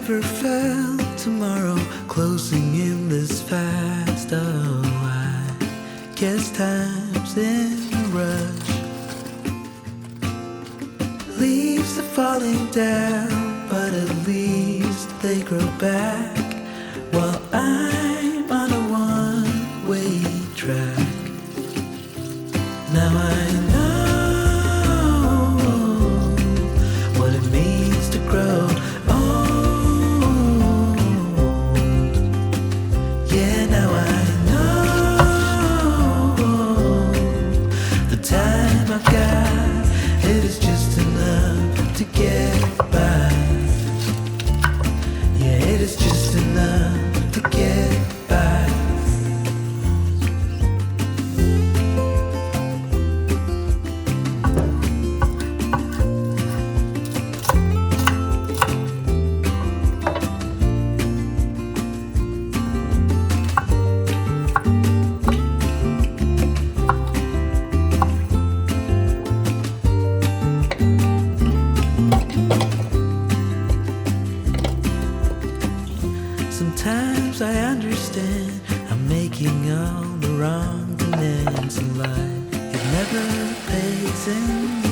never felt tomorrow closing in this fast. Oh, I guess time's in a rush. Leaves are falling down, but at least they grow back, while I'm on a one-way track. Now I know what it means to grow old. Yeah, now I know the time I've got, it is just enough to get by. Yeah, it is just enough to get by. Sometimes I understand I'm making all the wrong demands in life. It never pays in